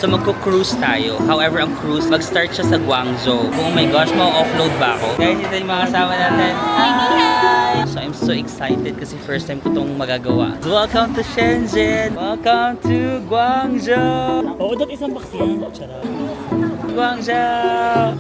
So magko-cruise tayo. However, ang cruise, mag-start siya sa Guangzhou. Oh my gosh, ma-offload ba ako? Guys, ito yung mga kasama natin. Hi! So I'm so excited kasi first time ko itong magagawa. Welcome to Shenzhen! Welcome to Guangzhou! Oo, dati isang box yan. Charot. Guangzhou!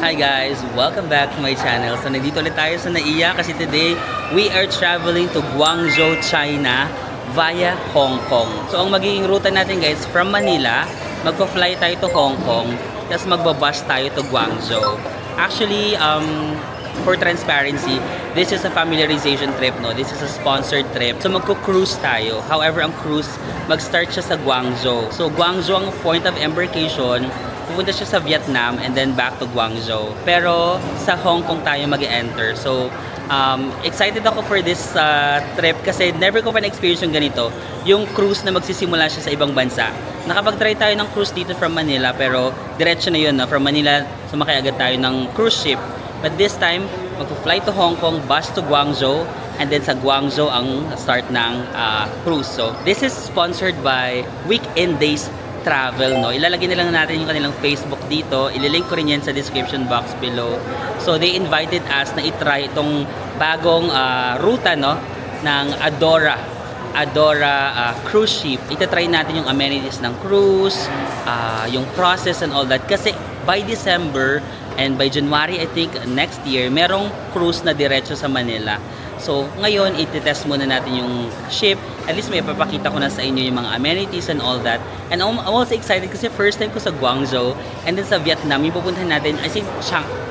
Hi guys! Welcome back to my channel. So nandito ulit tayo sa NAIA kasi today we are traveling to Guangzhou, China via Hong Kong. So ang magiging ruta natin guys from Manila, magpa-fly tayo to Hong Kong, tapos magbabus tayo to Guangzhou. Actually, for transparency, this is a familiarization trip, no? This is a sponsored trip. So magko-cruise tayo. However, ang cruise, mag-start siya sa Guangzhou. So Guangzhou ang point of embarkation. Pupunta siya sa Vietnam and then back to Guangzhou. Pero sa Hong Kong tayo mag-enter. So excited ako for this trip kasi never ko pa na-experience yung ganito. Yung cruise na magsisimula siya sa ibang bansa. Nakapag-try tayo ng cruise dito from Manila pero diretso na yun. No? From Manila, sumakay agad tayo ng cruise ship. But this time, mag-fly to Hong Kong, bus to Guangzhou, and then sa Guangzhou ang start ng cruise. So this is sponsored by Weekend Days Travel, no? Ilalagay na lang natin yung kanilang Facebook dito. Ililink ko rin yan sa description box below. So they invited us na itry itong bagong ruta, no, ng Adora cruise ship. Itatry natin yung amenities ng cruise, yung process and all that. Kasi by December and by January, I think next year, merong cruise na diretso sa Manila. So, ngayon, ititest muna natin yung ship. At least may papakita ko na sa inyo yung mga amenities and all that. And I'm also excited kasi first time ko sa Guangzhou and then sa Vietnam, yung pupuntahan natin, I think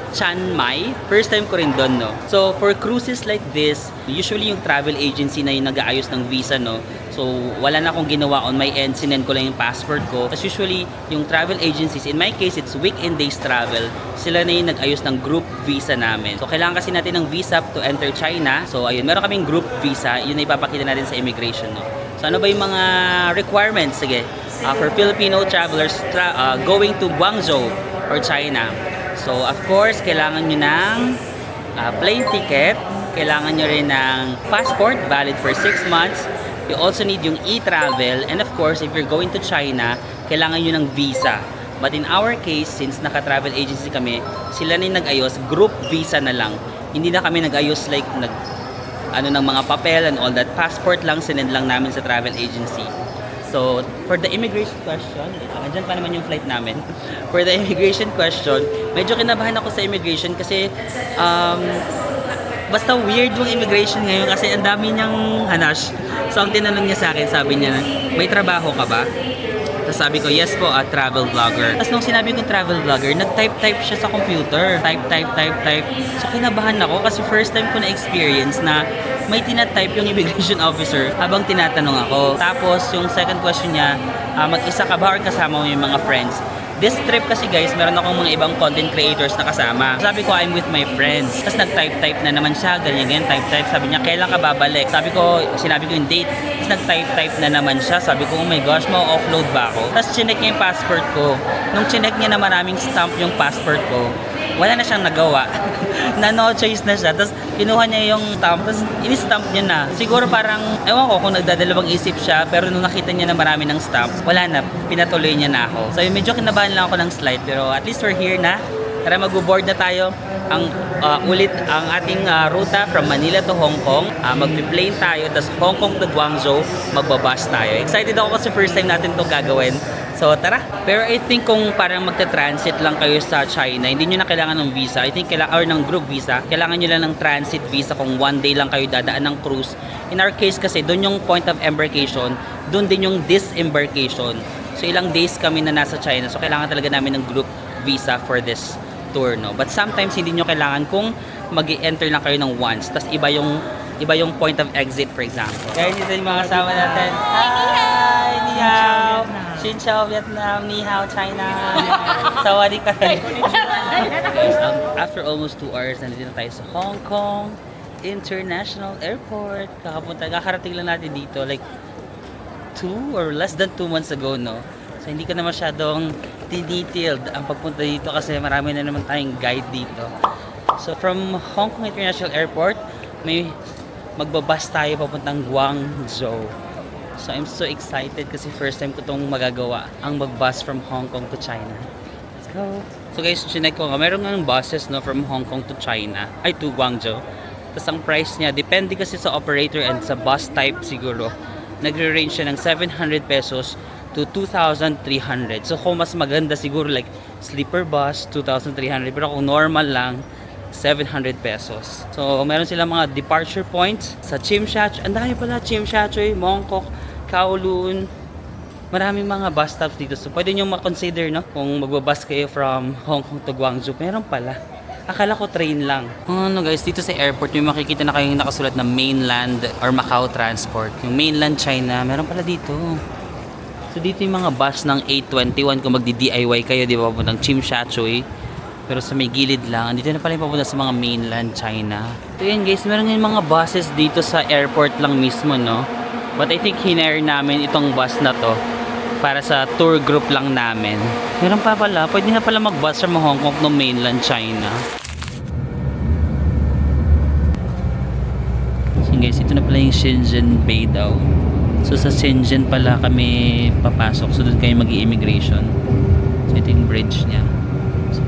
Chiang Mai. First time ko rin doon, no? So, for cruises like this, usually yung travel agency na yung nag-aayos ng visa, no? So, wala na akong ginawa on my end. Sinend ko lang yung passport ko. Kasi usually, yung travel agencies, in my case, it's Weekend Days Travel. Sila na yung nag-ayos ng group visa namin. So, kailangan kasi natin ng visa to enter China. So, ayun, meron kaming group visa. Yun na ipapakita natin sa immigration, no? So, ano ba yung mga requirements? Sige, for Filipino travelers going to Guangzhou or China. So, of course, kailangan nyo ng plane ticket. Kailangan nyo rin ng passport, valid for 6 months. You also need yung e-travel. And of course, if you're going to China, kailangan nyo ng visa. But in our case, since naka-travel agency kami, sila na yung nag-ayos, group visa na lang. Hindi na kami nag-ayos like ng mga papel and all that. Passport lang, sinend lang namin sa travel agency. So, for the immigration question, andyan pa naman yung flight namin. For the immigration question, medyo kinabahan ako sa immigration kasi basta weird yung immigration ngayon kasi ang dami niyang hanash. So, ang tinanong niya sa akin, sabi niya, may trabaho ka ba? Tapos sabi ko, yes po, travel vlogger. Tapos nung sinabi kong travel vlogger, nag-type siya sa computer. Type. So, kinabahan ako kasi first time ko na-experience na may tinatype yung immigration officer habang tinatanong ako. Tapos, yung second question niya, mag-isa ka ba or kasama mo yung mga friends? This trip kasi guys, meron akong mga ibang content creators na kasama. Sabi ko, I'm with my friends. Tapos nag-type na naman siya, ganyan, type. Sabi niya, kailan ka babalik? Sinabi ko yung date. Tapos nag-type na naman siya. Sabi ko, oh my gosh, ma-offload ba ako? Tapos chinek niya yung passport ko. Nung chinek niya na maraming stamp yung passport ko, wala na siyang nagawa. Na no choice na siya. Tapos kinuha niya yung stamp, tapos in-stamp niya na. Siguro parang, ewan ko kung nagdadalawang isip siya, pero nung nakita niya na marami ng stamp, wala na, pinatuloy niya na ako. So medyo kinabahan lang ako ng slide, pero at least we're here na. Tara, mag-board na tayo. Ulit ang ating ruta from Manila to Hong Kong. Magpi-plane tayo, tapos Hong Kong to Guangzhou, magbabus tayo. Excited ako kasi first time natin itong gagawin. So tara. Pero I think kung parang magta-transit lang kayo sa China, hindi nyo na kailangan ng visa. I think or ng group visa, kailangan nyo lang ng transit visa kung one day lang kayo dadaan ng cruise. In our case kasi, doon yung point of embarkation, doon din yung disembarkation. So ilang days kami na nasa China. So kailangan talaga namin ng group visa for this tour, no? But sometimes hindi nyo kailangan kung mag-enter lang kayo ng once. Tapos iba yung point of exit, for example. Guys, ito yung mga kasama natin. Hi! Ni hao! Xin chào Vietnam, ni hao China. Sawadee ka. Guys, after almost 2 hours, nandito na tayo sa Hong Kong International Airport. Kakarating lang natin dito like 2 or less than 2 months ago, no? So hindi ko na masyadong detailed ang pagpunta dito kasi marami na naman tayong guide dito. So from Hong Kong International Airport, may magbabas tayo papuntang Guangzhou. So I'm so excited kasi first time ko itong magagawa, ang magbus from Hong Kong to China. Let's go! So guys, chinek ko nga, meron nga ng buses no, from Hong Kong to China, ay to Guangzhou. Tapos ang price niya, depende kasi sa operator and sa bus type siguro, nagre-range siya ng 700 pesos to 2,300. So kung mas maganda siguro like sleeper bus, 2,300. Pero kung normal lang, 700 pesos. So meron silang mga departure points sa Chimsha. Ang dami pala, Chimshachoy, Mongkok, Kowloon. Maraming mga bus stops dito. So pwede nyo makonsider no, kung magbabus kayo from Hong Kong to Guangzhou. Meron pala. Akala ko train lang. Ano guys, dito sa airport may makikita na kayong nakasulat na mainland or Macau Transport. Yung mainland China, meron pala dito. So dito yung mga bus ng 821 kung magdi-DIY kayo, di ba, ng Chimshachoy. Pero sa may gilid lang, dito na pala yung papunta sa mga mainland China. So yan guys, meron yung mga buses dito sa airport lang mismo, no? But I think hinire namin itong bus na to para sa tour group lang namin. Meron pa pala, pwede na pala mag-bus from Hong Kong no mainland China. So guys, ito na pala yung Shenzhen Bay daw. So sa Shenzhen pala kami papasok. So doon kayo mag-i-immigration. So ito yung bridge niya. So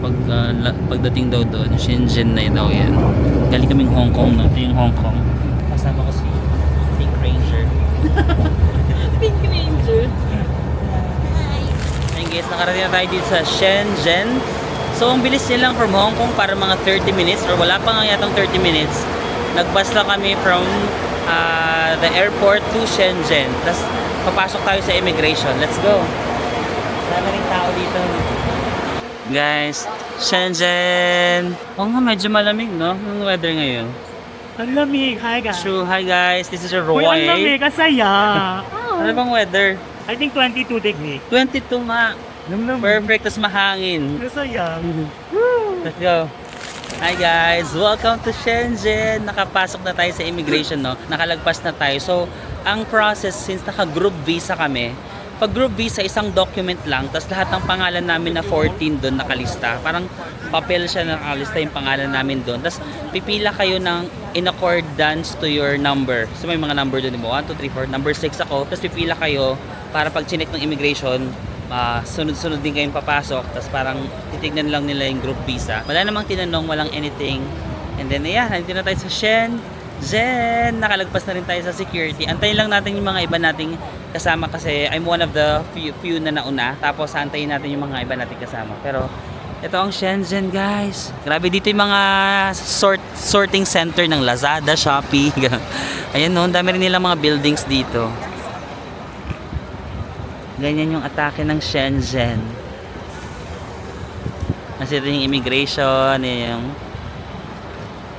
pagdating daw doon, Shenzhen na daw yan. Galing kaming Hong Kong, no? Ito yung Hong Kong. Kasama ko si Pink Ranger. Pink Ranger. Ayun guys, nakarating na tayo dito sa Shenzhen. So ang bilis nilang from Hong Kong para mga 30 minutes or wala pa nga yatang 30 minutes. Nagbus lang kami from the airport to Shenzhen. Tapos papasok tayo sa immigration. Let's go. Wala na rin tao dito. Guys, Shenzhen. Oo nga, medyo malamig, no? Yung weather ngayon. Ang lamig. Hi guys. True. Hi guys, this is Uy, Roy. ang lamig. Ang saya. Ano bang weather? I think 22 degree. 22 nga. Lamig. Perfect, tas mahangin. Ang saya. Let's go. Hi guys, welcome to Shenzhen. Nakapasok na tayo sa immigration, no? Nakalagpas na tayo. So, ang process, since naka-group visa kami, pag group visa, isang document lang, tapos lahat ng pangalan namin na 14 doon nakalista. Parang papel siya na nakalista yung pangalan namin doon. Tapos pipila kayo ng in accordance to your number. So may mga number doon, 1, 2, 3, 4. Number 6 ako. Tapos pipila kayo para pag chinek ng immigration, sunod-sunod din kayong papasok. Tapos parang titignan lang nila yung group visa. Wala namang tinanong, walang anything. And then ayan, nandito na tayo sa Shenzhen. Nakalagpas na rin tayo sa security. Antayin lang natin yung mga iba nating kasama kasi I'm one of the few na nauna. Tapos antayin natin yung mga iba nating kasama. Pero ito ang Shenzhen guys. Grabe dito yung mga sorting center ng Lazada, Shopee. Ayan no, dami rin nilang mga buildings dito. Ganyan yung atake ng Shenzhen. Kasi ito yung immigration, yung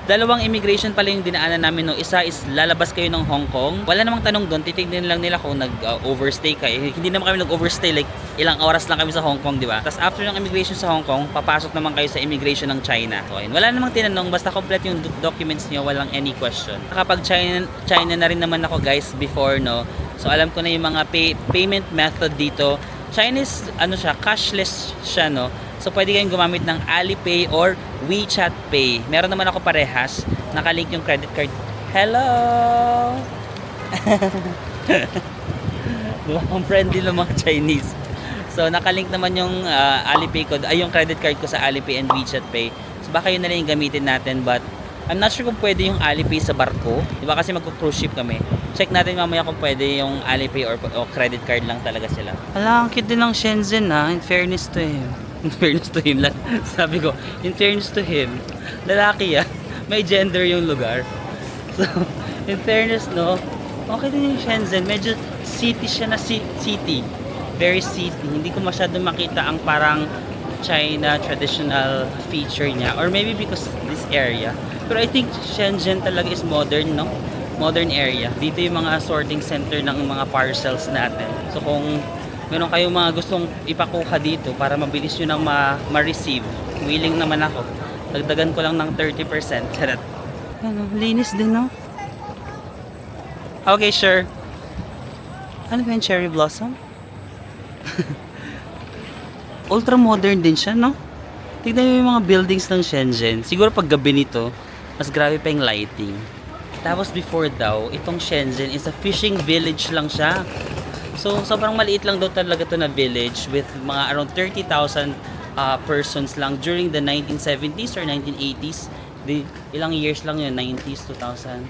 dalawang immigration pala yung dinaanan namin, no. Isa is lalabas kayo ng Hong Kong. Wala namang tanong doon, titignan lang nila kung nag-overstay kayo. Hindi naman kami nag-overstay, like ilang oras lang kami sa Hong Kong, di ba? Tapos after ng immigration sa Hong Kong, papasok naman kayo sa immigration ng China. So, ayun. Wala namang tinanong, basta complete yung documents niyo, walang any question. Kapag China na rin naman ako guys before, no. So alam ko na yung mga payment method dito. Chinese, ano siya, cashless siya, no. So pwede kayong gumamit ng Alipay or WeChat Pay. Meron naman ako parehas. Nakalink yung credit card. Hello! Diba? Ang friendly ng mga Chinese. So nakalink naman yung Alipay ko, ay yung credit card ko sa Alipay and WeChat Pay. So baka yun na rin yung gamitin natin, but I'm not sure kung pwede yung Alipay sa barko. Diba kasi magko-cruise ship kami. Check natin mamaya kung pwede yung Alipay or credit card lang talaga sila. Ala, ang cute din ng Shenzhen ha, in fairness to him. In fairness to him, sabi ko, in fairness to him, lalaki yan, may gender yung lugar. So, in fairness, no, okay din yung Shenzhen, medyo city siya na city, very city. Hindi ko masyado makita ang parang China traditional feature niya, or maybe because this area. Pero I think Shenzhen talaga is modern, no? Modern area. Dito yung mga sorting center ng mga parcels natin. So kung meron kayong mga gustong ipakuha dito para mabilis nyo nang ma-receive, willing naman ako. Dagdagan ko lang ng 30%. Charot. Ano, linis din, no? Okay, sure. Ano ba yung cherry blossom? Ultra modern din siya, no? Tignan nyo yung mga buildings ng Shenzhen. Siguro pag gabi nito, mas grabe pa yung lighting. Tapos before daw, itong Shenzhen is a fishing village lang siya. So, sobrang maliit lang daw talaga to na village with mga around 30,000 persons lang during the 1970s or 1980s. Ilang years lang yun, 90s, 2000.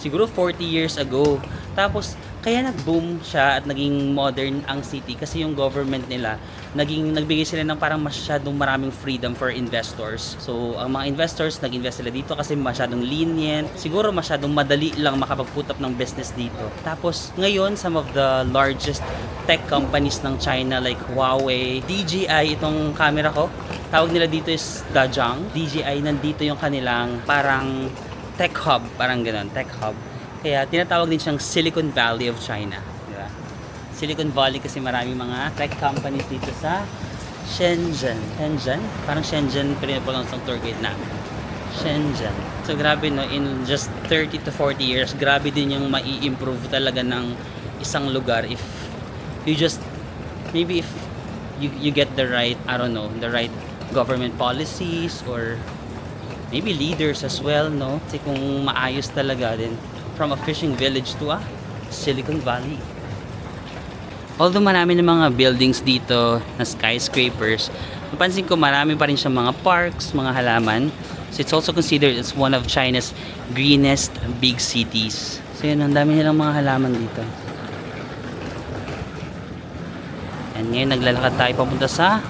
Siguro 40 years ago. Tapos, kaya nag-boom siya at naging modern ang city kasi yung government nila, nagbigay sila ng parang masyadong maraming freedom for investors. So, ang mga investors, nag-invest sila dito kasi masyadong lenient. Siguro masyadong madali lang makapag-put up ng business dito. Tapos, ngayon, some of the largest tech companies ng China like Huawei, DJI, itong camera ko, tawag nila dito is Dajang. DJI, nandito yung kanilang parang tech hub, parang ganun, tech hub. Kaya tinatawag din siyang Silicon Valley of China. Diba? Silicon Valley kasi maraming mga tech companies dito sa Shenzhen. Shenzhen? Parang Shenzhen, pero yun po lang sa tour guide namin. Shenzhen. So grabe no, in just 30 to 40 years, grabe din yung mai-improve talaga ng isang lugar if you just, maybe if you get the right, I don't know, the right government policies or maybe leaders as well, no? Kasi kung maayos talaga din, from a fishing village to a Silicon Valley. Although marami ng mga buildings dito na skyscrapers, napansin ko marami pa rin siyang mga parks, mga halaman. So it's also considered as one of China's greenest big cities. So yun, ang dami nilang mga halaman dito. And ngayon naglalakad tayo papunta sa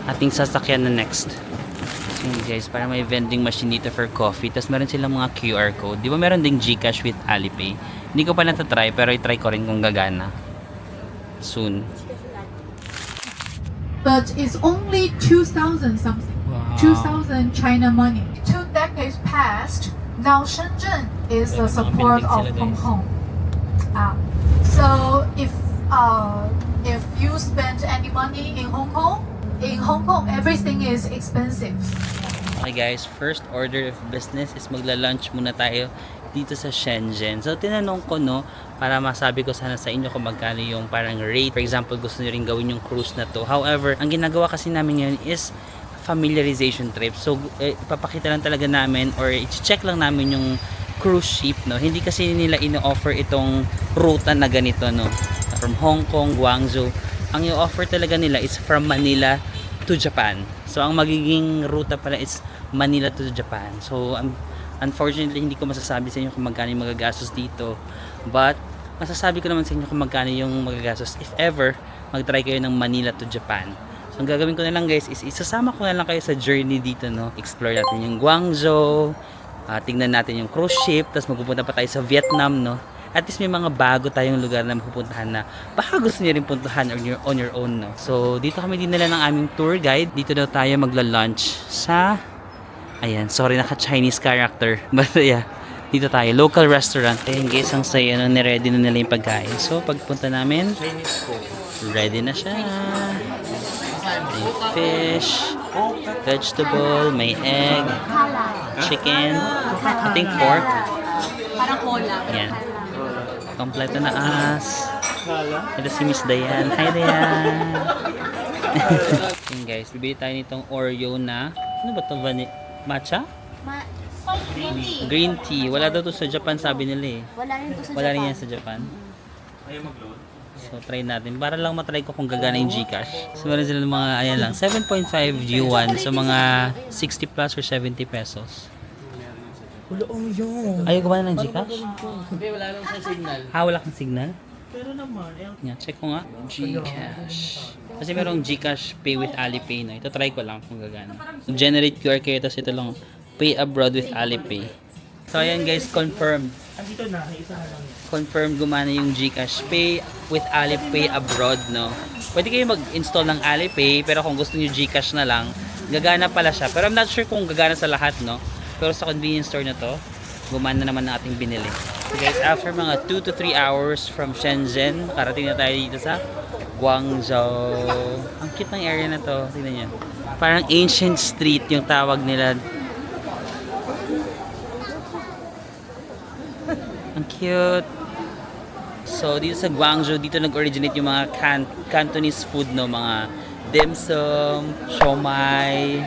ating sasakyan na next. Yun guys, para may vending machine dito for coffee. Tapos meron silang mga QR code. Di ba meron ding GCash with Alipay? Hindi ko pa natatry, pero i-try ko rin kung gagana. Soon. But it's only 2,000 something. Wow. 2,000 China money. 2 decades passed, now Shenzhen is the support of Hong Kong. So if you spend any money in Hong Kong everything is expensive. Okay guys, first order of business is magla-lunch muna tayo dito sa Shenzhen. So tinanong ko no, para masabi ko sana sa inyo kung magkano yung parang rate. For example, gusto nyo rin gawin yung cruise na to. However, ang ginagawa kasi namin ngayon is familiarization trip. So ipapakita lang talaga namin or i-check lang namin yung cruise ship, no. Hindi kasi nila ino-offer itong ruta na ganito, no. From Hong Kong, Guangzhou. Ang i-offer talaga nila is from Manila to Japan. So ang magiging ruta pala is Manila to Japan. So unfortunately hindi ko masasabi sa inyo kung magkano yung magagastos dito, but masasabi ko naman sa inyo kung magkano yung magagastos if ever mag-try kayo ng Manila to Japan. So ang gagawin ko na lang guys is isasama ko na lang kayo sa journey dito, no. Explore natin yung Guangzhou, tingnan natin yung cruise ship, tapos magpupunta pa tayo sa Vietnam, no. At least may mga bago tayong lugar na mapupuntahan na baka gusto niyo rin puntahan on your own, no. So dito kami dinala ng aming tour guide. Dito daw tayo magla-lunch sa, ayan, sorry, naka-Chinese character. But yeah, dito tayo, local restaurant. Ayan guys, ang saya, no, niready na nila yung pagkain. So pagpunta namin, ready na siya. May fish, vegetable, may egg, chicken, I think pork. Parang cola. Ayan. Kompleto na as. Ito si Miss Dayan. Hi Dayan! Yun guys, bibili tayo nitong Oreo na, ano ba ito? Matcha? Green tea. Green tea. Wala daw to sa Japan, sabi nila eh. Wala rin to sa Wala rin Japan. yan sa Japan. So try natin. Para lang matry ko kung gagana yung Gcash. So meron sila ng mga, ayan lang, 7.5 yuan. So mga 60 plus or 70 pesos. Ayaw gumana ng Gcash? Hindi, wala lang sa signal. Wala kang signal? Pero naman, Yeah, check ko nga. Gcash. Kasi merong Gcash Pay with Alipay, no? Ito try ko lang kung gagana. Generate QR kaya, tapos ito lang, Pay abroad with Alipay. So ayan guys, confirmed. andito na, isa na lang. Confirmed gumana yung Gcash Pay with Alipay abroad, no? Pwede kayo mag-install ng Alipay, pero kung gusto niyo Gcash na lang, gagana pala siya. Pero I'm not sure kung gagana sa lahat, no? Pero sa convenience store na to, gumana naman ng ating binili. So guys, after mga 2 to 3 hours from Shenzhen, karating na tayo dito sa Guangzhou. Ang cute ng area na to. Tingnan nyo. Parang ancient street yung tawag nila. Ang cute. So dito sa Guangzhou, dito nag-originate yung mga Cantonese food, no? Mga dim sum, siomai,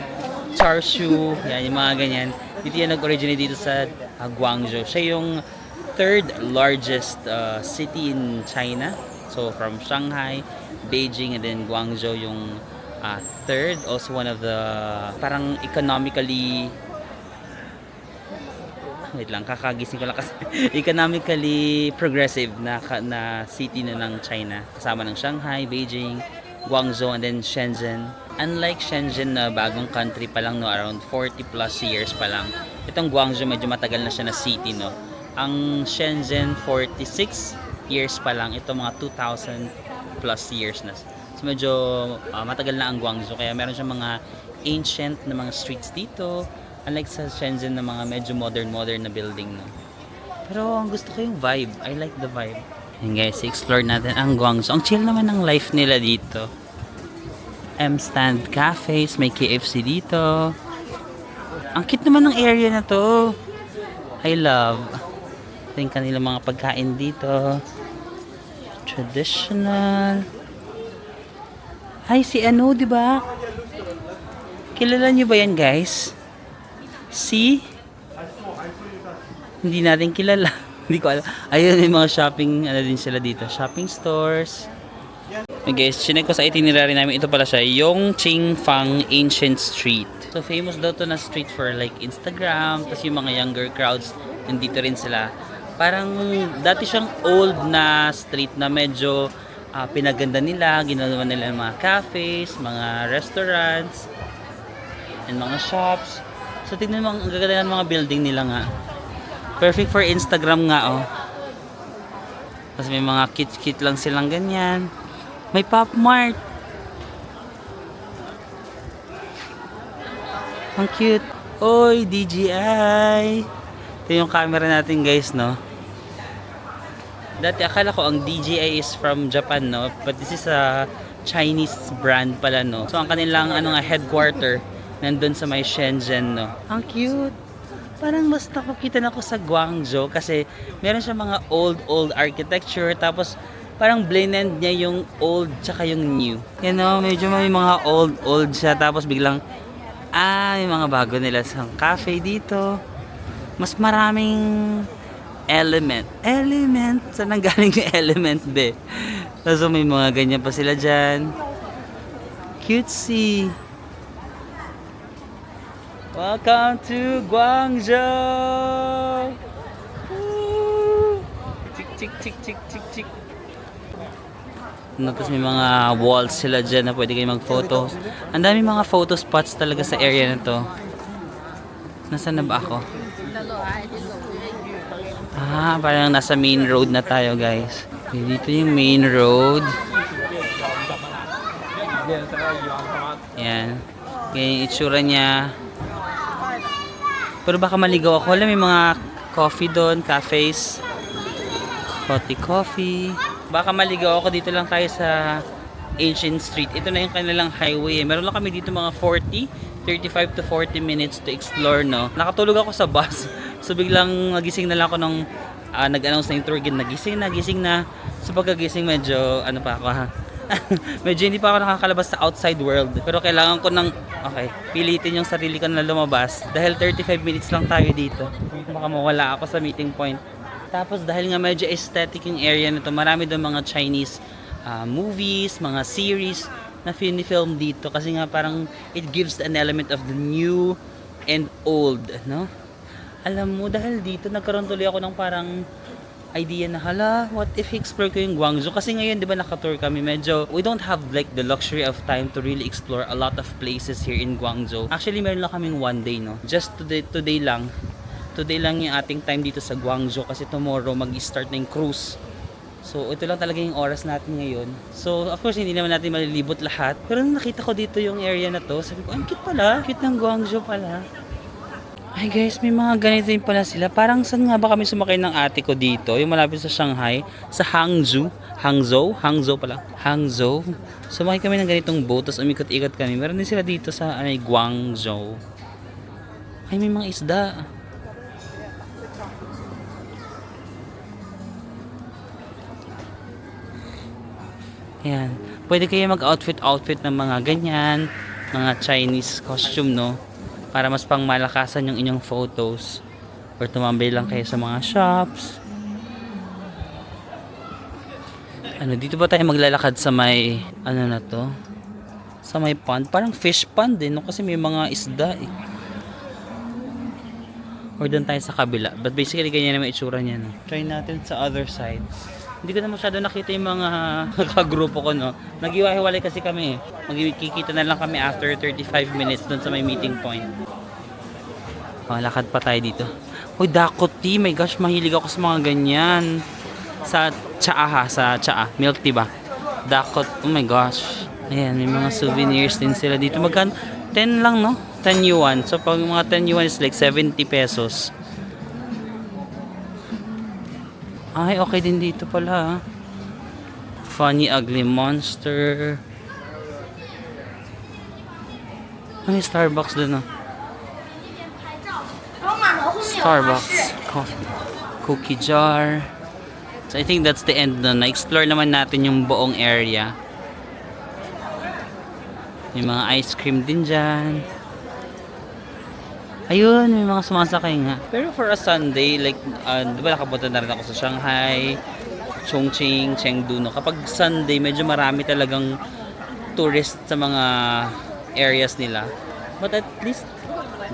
char siu, yan, yung mga ganyan. Dito yan nag-originate dito sa Guangzhou. Siya yung third largest city in China. So from Shanghai, Beijing, and then Guangzhou yung third. Also one of the parang economically, wait lang, kakagising ko lang kasi economically progressive na city na ng China. Kasama ng Shanghai, Beijing, Guangzhou, and then Shenzhen. Unlike Shenzhen na bagong country pa lang, no, around 40 plus years pa lang. Itong Guangzhou medyo matagal na siya na city, no. Ang Shenzhen 46 years pa lang, ito mga 2000 plus years na. So medyo matagal na ang Guangzhou, kaya meron siyang mga ancient na mga streets dito. Unlike sa Shenzhen na mga medyo modern na building, no. Pero ang gusto ko yung vibe. I like the vibe. And guys, explore natin ang Guangzhou. Ang chill naman ng life nila dito. M-Stand Cafes, may KFC dito. Ang cute naman ng area na to. I love. Ito yung kanilang mga pagkain dito. Traditional. Ay, si ano, di ba? Kilala niyo ba yan, guys? Si? Hindi natin kilala. Hindi ko alam. Ayun, may mga shopping, ano din sila dito. Shopping stores. Okay guys, chinek ko sa itinerary namin. Ito pala siya, yung Qingfang Ancient Street. So famous daw to na street for like Instagram. Tapos yung mga younger crowds, nandito rin sila. Parang dati siyang old na street na medyo pinaganda nila. Ginagawa nila mga cafes, mga restaurants, and mga shops. So tignan mo, ang gaganda ng mga building nila nga. Perfect for Instagram nga, oh. Tapos may mga kit-kit lang silang ganyan. May Pop Mart. Ang cute. Oy, DJI. Ito yung camera natin, guys, no? Dati akala ko ang DJI is from Japan, no? But this is a Chinese brand pala, no? So ang kanilang headquarter nandun sa may Shenzhen, no? Ang cute. Parang mas nakakita na ako sa Guangzhou kasi meron siya mga old architecture, tapos parang blended niya yung old tsaka yung new. You know, medyo may mga old siya, tapos biglang may mga bago nila sa cafe dito. Mas maraming element. Saan ang galing yung element, be? So may mga ganyan pa sila dyan. Cutesy. Welcome to Guangzhou! Woo! Chik. No, tapos may mga walls sila dyan na pwede kayo mag-photo. Ang dami mga photo spots talaga sa area na to. Nasaan na ba ako? Parang nasa main road na tayo, guys. Okay, dito yung main road. Yan. Okay, yung itsura niya. Pero baka maligaw ako. Alam, may mga coffee doon, cafes. Coffee. Baka maligaw ako. Dito lang tayo sa Ancient Street. Ito na yung kanilang highway. Meron lang kami dito mga 35 to 40 minutes to explore, no? Nakatulog ako sa bus. So biglang nagising na lang ako nung nag-announce na yung tour guide. Nagising na. So pagkagising medyo, ano pa ako, ha? Medyo hindi pa ako nakakalabas sa outside world. Pero kailangan ko pilitin yung sarili ko na lumabas. Dahil 35 minutes lang tayo dito. Baka mawala ako sa meeting point. Tapos dahil nga medyo aesthetic yung area na to, marami doon mga Chinese movies, mga series na film dito. Kasi nga parang it gives an element of the new and old, no? Alam mo, dahil dito nagkaroon tuloy ako ng parang idea na, what if explore ko yung Guangzhou? Kasi ngayon, di ba, nakatour kami, medyo, we don't have like the luxury of time to really explore a lot of places here in Guangzhou. Actually, meron lang kaming one day, no? Just today lang. Today lang yung ating time dito sa Guangzhou kasi tomorrow mag-start na yung cruise. So, ito lang talaga yung oras natin ngayon. So, of course, hindi naman natin malilibot lahat. Pero nung nakita ko dito yung area na to, sabi ko, ang cute pala. Cute ng Guangzhou pala. Ay guys, may mga ganito din pala sila. Parang saan nga ba kami sumakay ng ate ko dito? Yung malapit sa Shanghai, sa Hangzhou pala. Hangzhou. Sumakay kami ng ganitong boat, tapos umikot-ikot kami. Meron din sila dito sa Guangzhou. Ay, may mga isda. Ayan. Pwede kayo mag-outfit ng mga ganyan, mga Chinese costume, no? Para mas pangmalakasan yung inyong photos. Or tumambay lang kayo sa mga shops. Ano, dito ba tayo maglalakad sa may, ano na to? Sa may pond? Parang fish pond din, no? Kasi may mga isda eh. Or doon tayo sa kabila. But basically, ganyan naman itsura niya, no? Try natin sa other side. Hindi ko na masyado nakita yung mga kagrupo ko, no? Nag-iwahiwalay kasi kami eh. Magkikita na lang kami after 35 minutes doon sa may meeting point. Oh, lakad pa tayo dito. Uy, Dakot tea. My gosh, mahilig ako sa mga ganyan. Sa tsaa ha, sa tsaa. Milk tea ba? Dakot. Oh my gosh. Ayan, may mga souvenirs din sila dito. Magkano? 10 lang, no? 10 yuan. So, pag mga 10 yuan is like 70 pesos. Ay, okay din dito pala, ha? Funny Ugly Monster. Ay, Starbucks dun, no? Starbucks. Cookie jar. So, I think that's the end na. Na-explore naman natin yung buong area. May mga ice cream din dyan. Ayun, may mga sumasakay nga. Pero for a Sunday, like, di ba nakapunta na rin ako sa Shanghai, Chongqing, Chengdu, no? Kapag Sunday, medyo marami talagang tourist sa mga areas nila. But at least,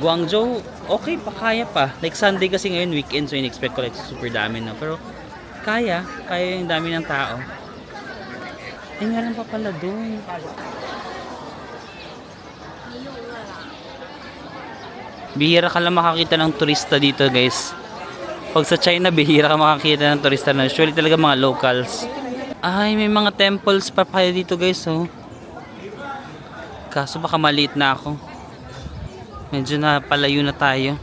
Guangzhou, okay pa, kaya pa. Like Sunday kasi ngayon, weekend, so in-expect ko like super dami na. Pero, kaya yung dami ng tao. Ay, meron pa pala doon. Bihira ka lang makakita ng turista dito, guys. Pag sa China, bihira ka makakita ng turista na. Usually talaga mga locals. Ay, may mga temples pa kaya dito, guys, oh. Kaso baka maliit na ako. Medyo na palayo na tayo.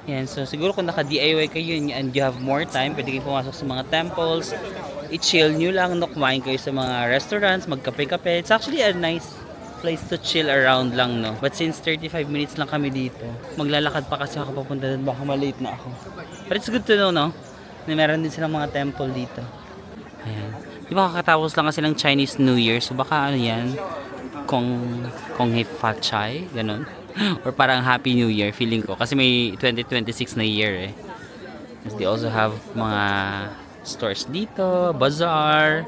Yan, so siguro kung naka-DIY kayo and you have more time, pwede kayo pumasok sa mga temples, i-chill nyo lang, no? Kumain kayo sa mga restaurants, magkape-kape. It's actually a nice place to chill around lang, no? But since 35 minutes lang kami dito, maglalakad pa kasi ako papunta doon, baka maliit na ako. But it's good to know, no? Na meron din silang mga temple dito. Ayan. Di ba kakatapos lang kasi ng Chinese New Year, so baka ano yan? Kong Hei Fat Chai, ganun. Or parang Happy New Year, feeling ko. Kasi may 2026 na year eh. Because they also have mga stores dito, bazaar.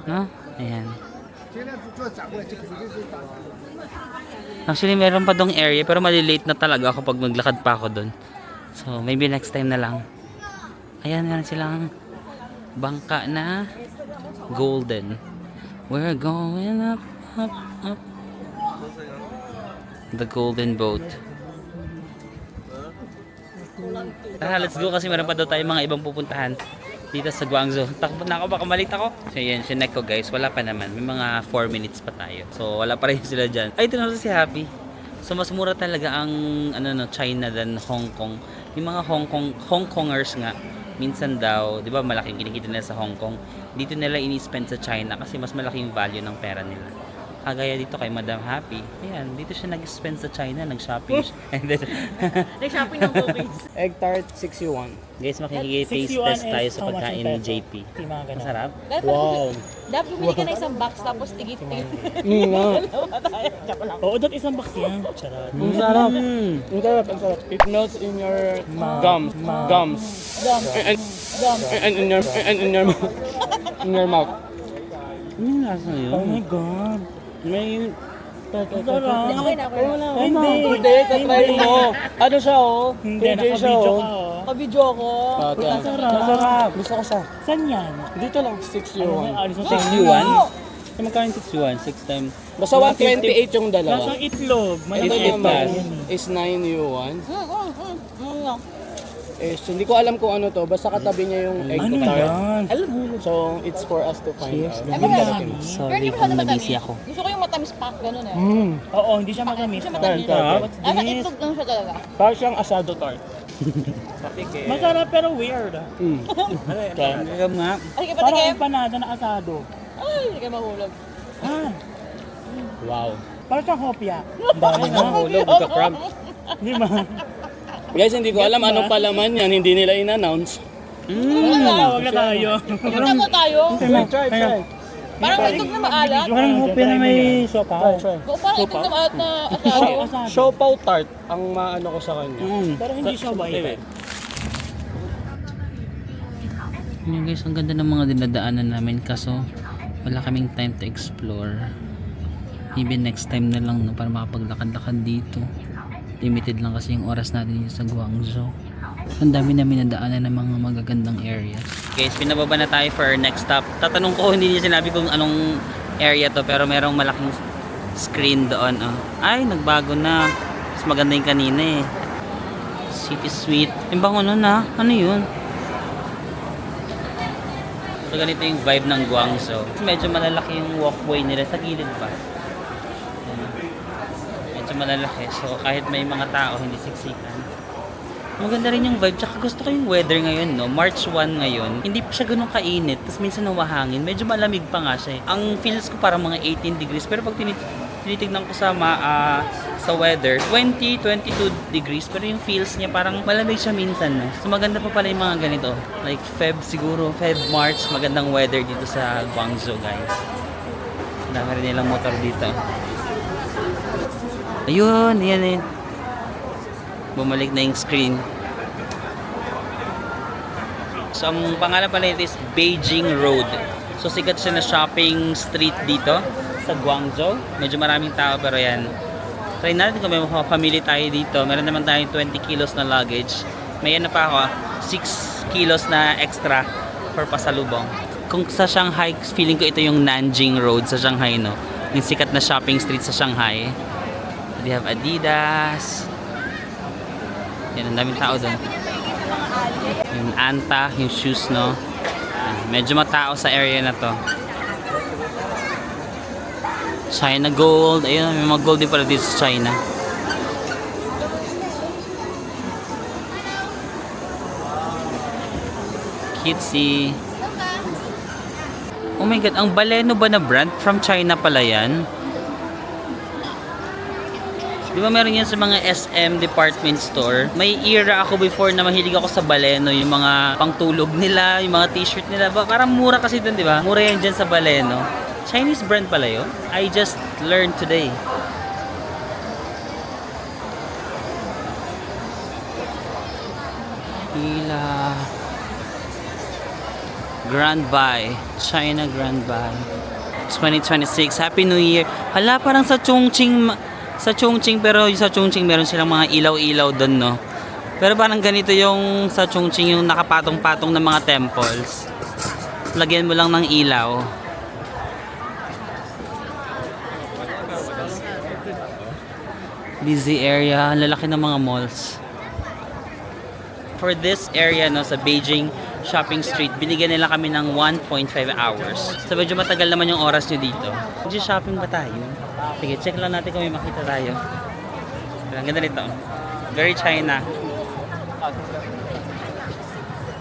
No? Ayan. Actually, meron pa dong area, pero malilate na talaga ako pag maglakad pa ako doon. So, maybe next time na lang. Ayan, meron silang bangka na golden. We're going up, up, up. The golden boat. Tara, let's go kasi meron pa daw tayo mga ibang pupuntahan dito sa Guangzhou. Takbo na ako, baka malit ako. So yan, sinek ko guys, wala pa naman. May mga 4 minutes pa tayo. So wala pa rin sila dyan. Ay, ito na si Happy. So mas mura talaga ang China than Hong Kong. Yung mga Hong Kongers nga, minsan daw, di ba malaking kinikita nila sa Hong Kong, dito nila ini-spend sa China kasi mas malaking value ng pera nila. Kagaya dito kay Madam Happy. Ayan, dito siya nag-spend sa China, nag-shopping. And then, Nag-shopping ng cookies. Egg tart, 6 yuan. guys, makikitaste test tayo sa pagkain ni JP. Masarap? Wow. Dapat bumili ka na isang box tapos tigit-tigit. Oo, dat isang box yan. Charot. Ang sarap. Ang sarap, ang sarap. It melts in your gums. And in your mouth. Ano yung lasa yun? Oh my God. May... Okay na, okay na. Hindi, tatry mo. Ano siya, oh? Hindi, siya, oh. Kabidyo ako. Masarap. Gusto ko siya. Saan yan? Dito lang, 6 yuan. 6 yuan? Ay, magkano 6 yuan? 6 times... Basta 128 yung dalawa. Lasang itlog. Ito Maliit naman pa. is 9 yuan. Hindi ko alam kung ano to. Basta katabi niya yung egg Ano tart. yan? So, it's for us to find out. Ay, maganda. Sorry kung nabisi ako. Gusto ko yung matamis pack, gano'n eh. Oo, hindi siya matamis. Hindi siya matamis. Tart. Ano, itlog lang siya talaga. Parang siyang asado tart. Masarap pero weird. Magagam nga. Ay, sige, Parang patikim. empanada na asado. Ay, hindi kayo mahulog. Ah, Wow. parang siyang hopya. Ang dami na. Hulog, magka-crumb. Di ba? Guys, hindi ko alam anong palaman yan. Hindi nila in-announce. Wag na tayo. Punta mo tayo. Try. Parang itlog na maalat. Parang hopya na may sopa. Parang itlog na maalat na asado. Asado. Siopaw tart ang maano ko sa kanya. Pero hindi siya white. Yun guys, ang ganda ng mga dinadaanan namin kaso wala kaming time to explore. Maybe next time na lang no, para makapaglakad-lakad dito. Limited lang kasi yung oras natin dito sa Guangzhou. Ang dami namin nadaanan ng mga magagandang areas. Guys, pinababa na tayo for our next stop. Tatanong ko, hindi niya sinabi kung anong area to, pero merong malaking screen doon. Oh. Ay, nagbago na. Mas maganda yung kanina eh. City Suite. Yung bango nun ha? Ano yun? So ganito yung vibe ng Guangzhou. Medyo malalaki yung walkway nila sa gilid pa. Medyo malalaki. So kahit may mga tao, hindi siksikan. Maganda rin yung vibe. Tsaka gusto ko yung weather ngayon, no? March 1 ngayon. Hindi pa siya ganun kainit. Tapos minsan nawahangin. Medyo malamig pa nga siya. Ang feels ko parang mga 18 degrees. Pero pag tinitignan ko sa weather, 20-22 degrees. Pero yung feels niya parang malamig siya minsan, no? So maganda pa pala yung mga ganito. Like Feb siguro. Feb, March. Magandang weather dito sa Guangzhou, guys. Dami rin nilang motor dito. Ayun, yan eh. Bumalik na yung screen. So, ang pangalan pala ito is Beijing Road. So, sikat siya na shopping street dito sa Guangzhou. Medyo maraming tao pero yan. Try natin kung may pamili tayo dito. Meron naman tayong 20 kilos na luggage. May ano pa ako, 6 kilos na extra for pasalubong. Kung sa Shanghai, feeling ko ito yung Nanjing Road sa Shanghai, no? Yung sikat na shopping street sa Shanghai. They have Adidas. Yan, ang daming tao doon. Yung Anta, yung shoes, no? Medyo matao sa area na to. China Gold. Ayun, may mga gold din pala dito sa China. Cutesy. Oh my God, ang Baleno ba na brand? From China pala yan? Di ba meron yan sa mga SM department store? May era ako before na mahilig ako sa Baleno. Yung mga pangtulog nila, yung mga t-shirt nila. Parang mura kasi dun, di ba? Mura yan dyan sa Baleno. Chinese brand pala yun. I just learned today. Hila. Grand Buy. China Grand Buy. 2026. Happy New Year. Hala, parang sa Chongqing pero yung sa Chongqing meron silang mga ilaw-ilaw doon, no? Pero parang ganito yung sa Chongqing, yung nakapatong-patong ng mga temples. Lagyan mo lang ng ilaw. Busy area, ang lalaki ng mga malls. For this area, no, sa Beijing Shopping Street, binigyan nila kami ng 1.5 hours. So medyo matagal naman yung oras nyo dito. Mag-shopping ba tayo? Sige, check lang natin kung may makita tayo. Ang ganda nito. Very China.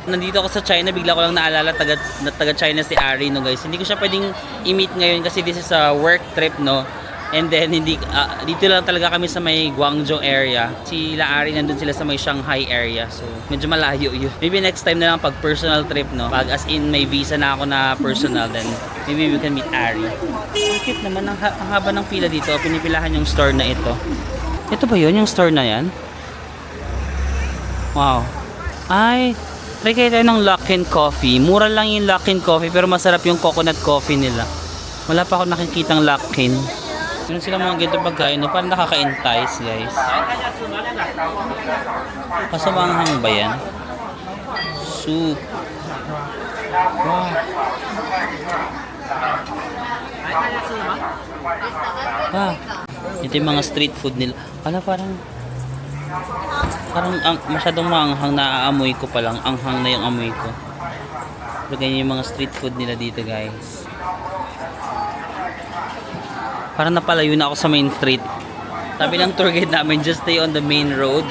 Nandito ako sa China, bigla ko lang naalala taga China si Ari, no guys. Hindi ko siya pwedeng i-meet ngayon kasi this is a work trip, no. And then dito lang talaga kami sa may Guangzhou area. Sila Ari nandun sila sa may Shanghai area. So medyo malayo yun. Maybe next time na lang pag personal trip, no. Pag as in may visa na ako na personal, then maybe we can meet Ari. Ang cute naman, ang haba ng pila dito. Pinipilahan yung store na ito. Ito ba yun, yung store na yan? Wow. Ay, try kayo tayo ng Luckin Coffee. Mura lang yung Luckin Coffee pero masarap yung coconut coffee nila. Wala pa ako nakikitang Luckin. Meron silang mga ganito pagkain, no? Parang nakaka-entice, guys. Kasamanghang ba yan? Soup. Wow. Ah, ito yung mga street food nila. Wala, parang masyadong maanghang, naaamoy ko pa lang. Anghang na yung amoy ko. Pero ganyan yung mga street food nila dito, guys. Parang napalayo na ako sa main street. Sabi ng tour guide namin, just stay on the main road.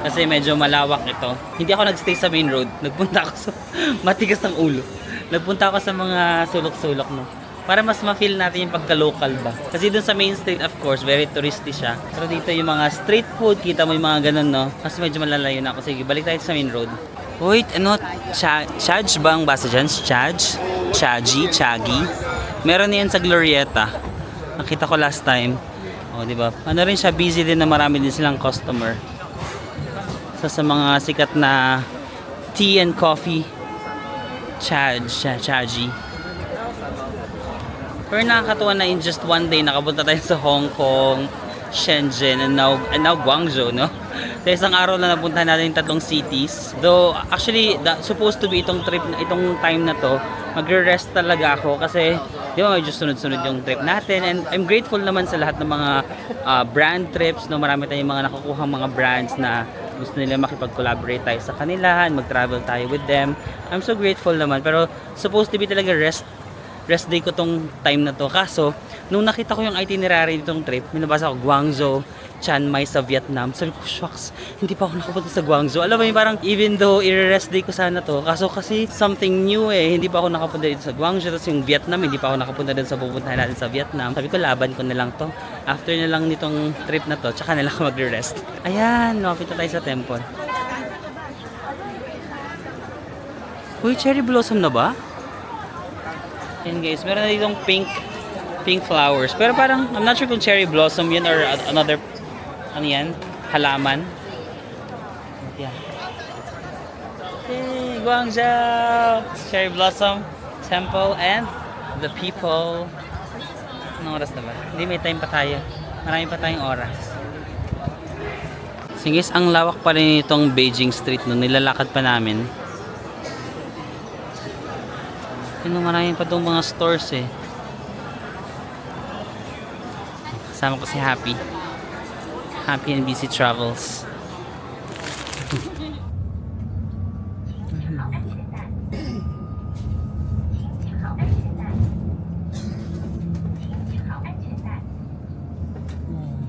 Kasi medyo malawak ito. Hindi ako nagstay sa main road. Nagpunta ako sa matigas ng ulo. Nagpunta ako sa mga sulok-sulok, no. Para mas ma-feel natin yung pagka-local ba. Kasi dun sa main street, of course, very touristy siya. Pero dito yung mga street food, kita mo yung mga ganun, no. Kasi medyo malalayo na ako. Sige, balik tayo sa main road. Wait, ano? Chaj ba ang basa dyan? Chaj? Chaji? Chagi? Meron yan sa Glorieta. Nakita ko last time. O, di ba? Ano rin siya, busy din na marami din silang customer. So, sa mga sikat na tea and coffee Chaji. Pero nakakatuwa na in just one day nakapunta tayo sa Hong Kong, Shenzhen, and now Guangzhou, no? Sa isang araw na napuntahan natin yung tatlong cities. Though, actually, supposed to be itong time na to, magre-rest talaga ako kasi, di ba, medyo sunod-sunod yung trip natin. And I'm grateful naman sa lahat ng mga brand trips, no? Marami tayong mga nakukuha mga brands na gusto nila makipag-collaborate tayo sa kanila and mag-travel tayo with them. I'm so grateful naman. Pero, supposed to be talaga rest day ko tong time na to. Kaso, nung nakita ko yung itinerary nitong trip, minabasa ko Guangzhou, Chiang Mai sa Vietnam. Sabi ko, shucks, hindi pa ako nakapunta sa Guangzhou. Alam mo yun, parang even though i-rest day ko sana to, kaso kasi something new eh. Hindi pa ako nakapunta dito sa Guangzhou. Tapos yung Vietnam, hindi pa ako nakapunta dito sa pupuntahan natin sa Vietnam. Sabi ko, laban ko na lang to. After na lang nitong trip na to, tsaka na lang ako magre-rest. Ayan, lumapit na tayo sa temple. Uy, cherry blossom na ba? Ayan guys, meron na ditong pink flowers. Pero parang, I'm not sure kung cherry blossom yun or another, ano yan? Halaman. Yeah. Hey, Guangzhou! Cherry blossom temple and the people. Anong oras na ba? Hindi, may time pa tayo. Marami pa tayong oras. Sige, ang lawak pa rin itong Beijing Street nung nilalakad pa namin. Marami pa itong mga stores eh. Kasama ko si Happy. Happy and Busy Travels.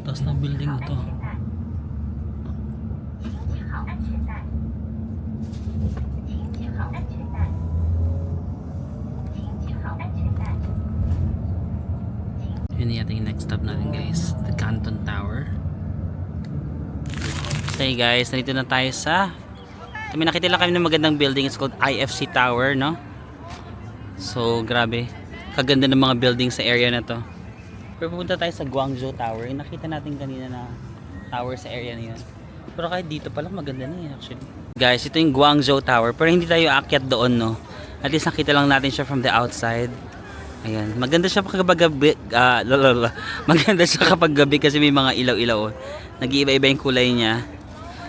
Taas na building na to. Yun yata yung next stop natin guys, the Canton Tower. Okay guys, nandito na tayo sa nakita lang kami ng magandang building. It's called IFC Tower, no? So grabe, kaganda ng mga building sa area na to. Pero pupunta tayo sa Guangzhou Tower. Yung nakita natin kanina na tower sa area na yun. Pero kahit dito pa lang maganda na yun actually. Guys, ito yung Guangzhou Tower. Pero hindi tayo aakyat doon, no? At least nakita lang natin siya from the outside. Ayan, maganda siya kapag gabi. Maganda siya kapag gabi kasi may mga ilaw-ilaw. Nag-iiba-iba yung kulay niya.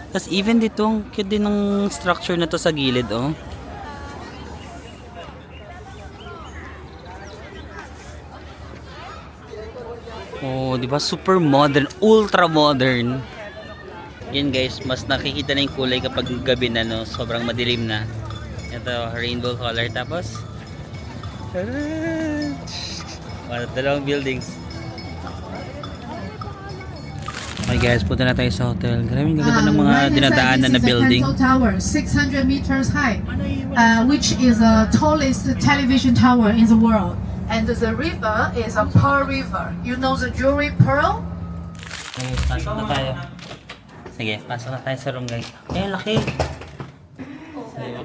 Tapos even dito, cute din ng structure na to sa gilid, oh. Oh, di ba? Super modern, ultra modern. Yan guys, mas nakikita na yung kulay kapag gabi na, no? Sobrang madilim na. Ito, rainbow color. Tapos dalawang buildings. Okay guys, punta na tayo sa hotel. Grabe yung ganda ng mga dinadaanan na building. Tower, 600 meters high, which is the tallest television tower in the world. And the river is a Pearl River. You know the jewelry Pearl? Okay, pasok na tayo. Sige, pasok na tayo sa room guys. Ay, laki!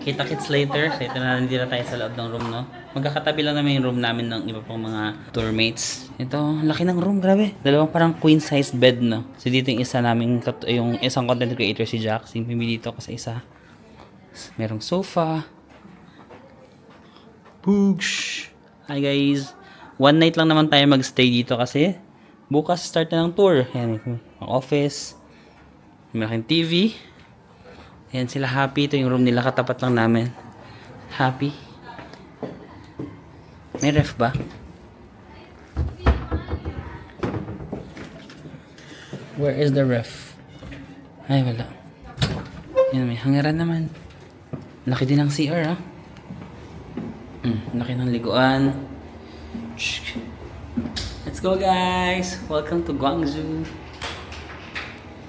Kita-kits later. So ito na, nandito na tayo sa loob ng room, no? Magkakatabi lang naman yung room namin ng iba pang mga tourmates. Ito, laki ng room, grabe. Dalawang parang queen size bed, no? So dito yung isa namin, yung isang content creator si Jack. Pumili dito ako sa isa. Merong sofa. Boosh! Hi guys! One night lang naman tayo magstay dito kasi bukas start na ng tour. Yan, ang office. Malaking TV. Ayan sila Happy. Ito yung room nila. Katapat lang namin. Happy. May ref ba? Where is the ref? Ay, wala. Ayan, may hangaran naman. Laki din ng CR, ah. Laki ng liguan. Let's go, guys! Welcome to Guangzhou.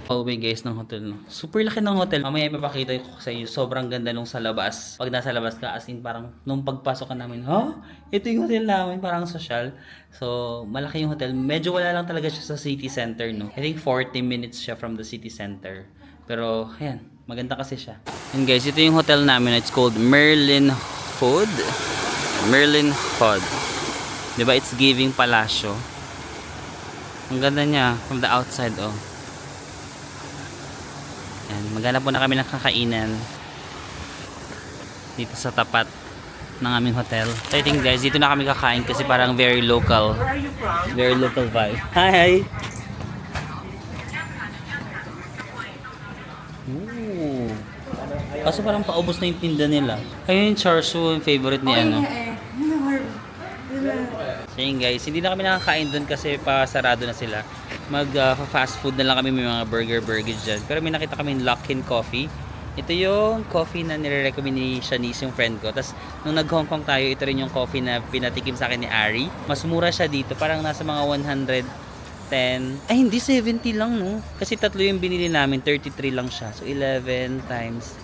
Hallway guys ng hotel, no? Super laki ng hotel. Mamaya ipapakita ko sa inyo. Sobrang ganda nung sa labas. Pag nasa labas ka, as in parang nung pagpasok ka namin, ito yung hotel namin, parang social. So, malaki yung hotel. Medyo wala lang talaga siya sa city center, no? I think 40 minutes siya from the city center. Pero, ayan, maganda kasi siya. And guys, ito yung hotel namin. It's called Merlin Hood. Merlin Hood. Diba? It's giving Palacio. Ang ganda niya from the outside, oh. Yan, maghanap muna kami ng kakainan dito sa tapat. ng aming hotel. So I think guys, dito na kami kakain kasi parang very local. Very local vibe. Hi! Ooh. Kaso parang paubos na yung tinda nila. Ayun yung char siu, yung favorite ni ano. So yun guys, hindi na kami nakakain doon kasi pasarado na sila. Fast food na lang kami, may mga burger dyan. Pero may nakita kami Luckin Coffee. Ito yung coffee na nire-recommend ni Shanice, yung friend ko. Tapos nung nag-Hong Kong tayo, ito rin yung coffee na pinatikim sa akin ni Ari. Mas mura siya dito, parang nasa mga 110. Ay hindi, 70 lang no. Kasi tatlo yung binili namin, 33 lang siya. So 11 times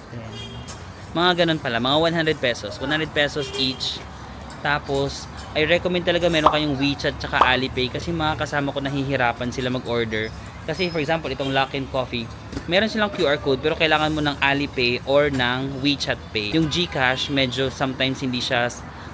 10. Mga ganun pala, mga 100 pesos. 100 pesos each. Tapos, I recommend talaga meron kayong WeChat tsaka Alipay kasi mga kasama ko nahihirapan sila mag-order. Kasi for example, itong Luckin Coffee, meron silang QR code pero kailangan mo ng Alipay or ng WeChat Pay. Yung GCash, medyo sometimes hindi siya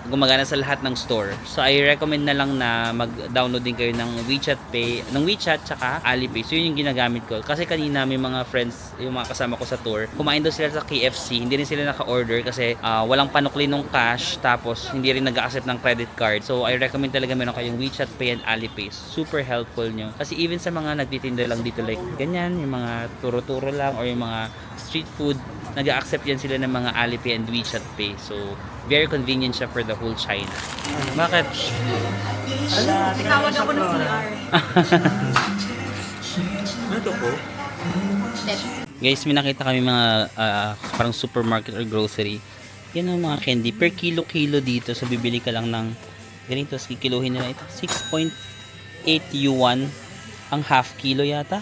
gumagana sa lahat ng store. So I recommend na lang na mag-download din kayo ng WeChat Pay, ng WeChat tsaka Alipay. So yun yung ginagamit ko. Kasi kanina may mga friends, yung mga kasama ko sa tour, kumain daw sila sa KFC, hindi rin sila naka-order kasi walang panukli ng cash, tapos hindi rin nag-accept ng credit card. So I recommend talaga meron kayong WeChat Pay and Alipay. Super helpful nyo. Kasi even sa mga nagtitinda lang dito like ganyan, yung mga turo-turo lang or yung mga street food, nag-accept yan sila ng mga Alipay and WeChat Pay. So very convenient siya for the whole China. Bakit? Tawag ako ng CR. Ano po? Guys, may nakita kami mga parang supermarket or grocery. Yan ang mga candy. Per kilo dito. So, bibili ka lang ng ganito. So, kikiluhin nila ito. 6.8 yuan ang half kilo yata.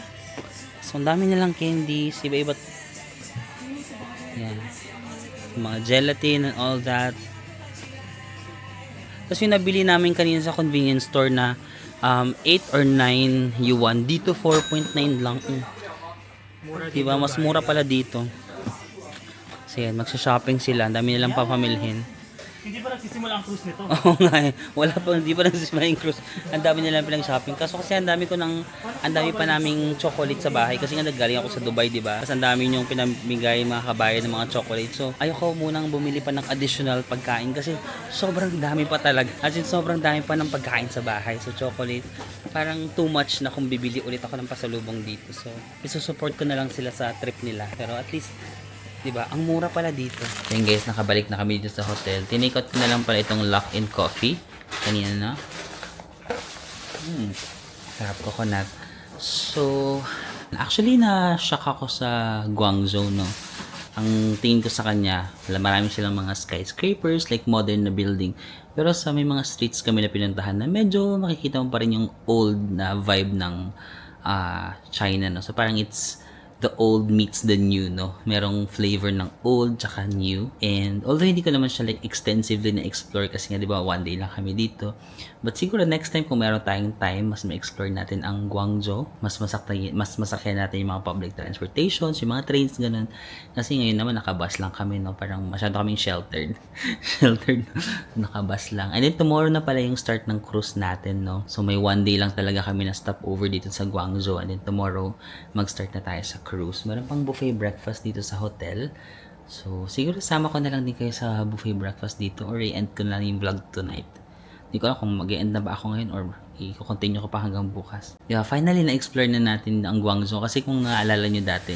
So, ang dami nilang candies. Iba-iba. Yan. Mga gelatin and all that. Tapos yung nabili namin kanina sa convenience store na 8 or 9 yuan. Dito 4.9 lang. Diba? Mas mura pala dito. So yan, magsha-shopping sila. Ang dami nilang papamilhin. Hindi pa nagsisimula ang cruise nito. Oo nga eh. Wala pa, hindi pa nagsisimula yung cruise. Ang dami nilang pinag-shopping. Kaso kasi ang dami pa naming chocolate sa bahay. Kasi nga naggaling ako sa Dubai, di ba? Kasi ang dami yung pinamigay mga kabayan ng mga chocolate. So, ayoko munang bumili pa ng additional pagkain kasi sobrang dami pa talaga. As in, sobrang dami pa ng pagkain sa bahay. So, chocolate, parang too much na kung bibili ulit ako ng pasalubong dito. So, isusupport ko na lang sila sa trip nila. Pero at least, diba? Ang mura pala dito. Then guys, nakabalik na kami dito sa hotel. Tinikot ko na lang pala itong Luckin Coffee. Kanina na. Sarap coconut. So, actually na-shock ako sa Guangzhou, no? Ang tingin ko sa kanya, marami silang mga skyscrapers, like modern na building. Pero sa may mga streets kami na pinuntahan na medyo makikita mo pa rin yung old na vibe ng China, no? So, parang it's the old meets the new, no? Merong flavor ng old tsaka new. And although hindi ko naman siya like extensively na-explore kasi nga, di ba, one day lang kami dito. But siguro next time kung meron tayong time, mas ma-explore natin ang Guangzhou. Mas masakyan natin yung mga public transportations, yung mga trains, ganun. Kasi ngayon naman nakabus lang kami, no? Parang masyado kaming sheltered. Sheltered. Nakabus lang. And then tomorrow na pala yung start ng cruise natin, no? So may one day lang talaga kami na stop over dito sa Guangzhou. And then tomorrow, mag-start na tayo sa cruise. Meron pang buffet breakfast dito sa hotel. So, siguro sama ko na lang din kayo sa buffet breakfast dito or i-end ko na lang yung vlog tonight. Hindi ko alam kung mag-i-end na ba ako ngayon or i-continue ko pa hanggang bukas. Yeah, finally na-explore na natin ang Guangzhou kasi kung naalala nyo dati,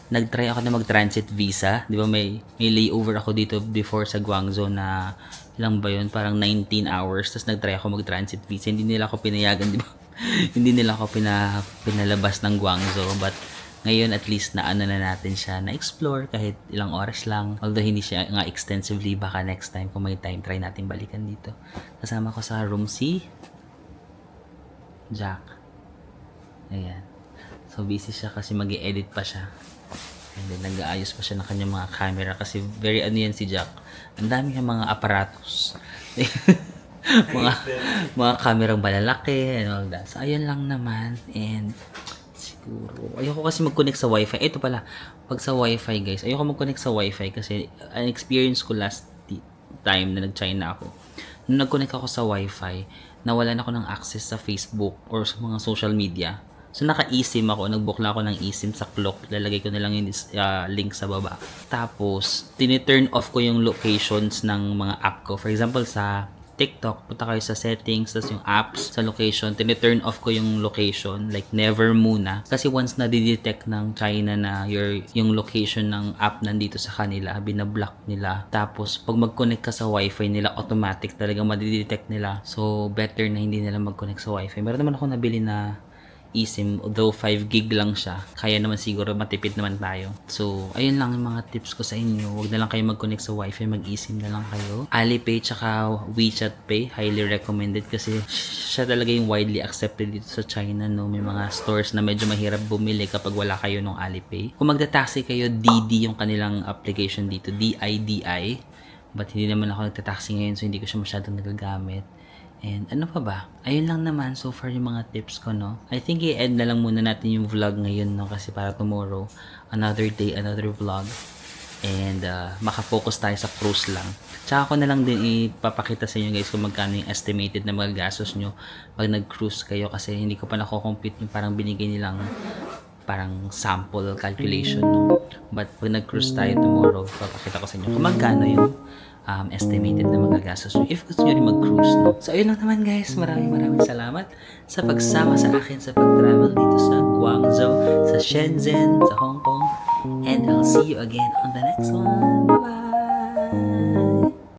nag-try ako na mag-transit visa. Di ba may layover ako dito before sa Guangzhou na ilang ba yun? Parang 19 hours. Tapos nag-try ako mag-transit visa. Hindi nila ako pinayagan, di ba? Hindi nila ako pinalabas ng Guangzou. But ngayon at least na ano na natin siya na-explore kahit ilang oras lang. Although hindi siya nga extensively, baka next time kung may time, try natin balikan dito. Kasama ko sa room si Jack. Ayan. So busy siya kasi mag-i-edit pa siya. And then nag-aayos pa siya ng kanyang mga camera kasi very ano yan si Jack. Ang dami ng mga aparatos. mga kamerang malalaki and all that. So ayun lang naman. And siguro ayoko kasi mag-connect sa wifi. Ito pala, pag sa wifi guys, ayoko mag-connect sa wifi kasi an experience ko last time na nag-China ako. Nung nag-connect ako sa wifi, nawalan ako ng access sa Facebook or sa mga social media. So naka-eSIM ako, nag-book lang ako ng eSIM sa Klook. Lalagay ko na lang yung link sa baba. Tapos, tini-turn off ko yung locations ng mga app ko. For example, sa TikTok, punta kayo sa settings, tapos yung apps sa location, tini-turn off ko yung location, like never muna. Kasi once na didetect ng China na yung location ng app nandito sa kanila, binablock nila. Tapos, pag mag-connect ka sa wifi nila, automatic talaga madidetect nila. So, better na hindi nila mag-connect sa wifi. Meron naman ako nabili na eSIM, although 5 gig lang siya, kaya naman siguro matipid naman tayo. So, ayun lang yung mga tips ko sa inyo. Huwag na lang kayo mag-connect sa wifi, mag-eSIM na lang kayo. Alipay tsaka WeChat Pay, highly recommended kasi siya talaga yung widely accepted dito sa China, no? May mga stores na medyo mahirap bumili kapag wala kayo ng Alipay. Kung magta-taxi kayo, DiDi yung kanilang application dito, DIDI. But hindi naman ako nagta-taxi ngayon, so hindi ko siya masyadong nagagamit. And ano pa ba? Ayun lang naman so far yung mga tips ko, no? I think i-end na lang muna natin yung vlog ngayon, no? Kasi para tomorrow, another day, another vlog. And makafocus tayo sa cruise lang. Tsaka ko na lang din ipapakita sa inyo guys kung magkano yung estimated na mga gastos nyo pag nag-cruise kayo. Kasi hindi ko pa nako-compute yung parang binigay nilang parang sample calculation, no? But pag nag-cruise tayo tomorrow, papakita ko sa inyo kung magkano yung estimated na magagastos nyo if gusto nyo rin mag-cruise, no? So, ayun lang naman guys. Maraming salamat sa pagsama sa akin sa pag-travel dito sa Guangzhou, sa Shenzhen, sa Hong Kong. And I'll see you again on the next one.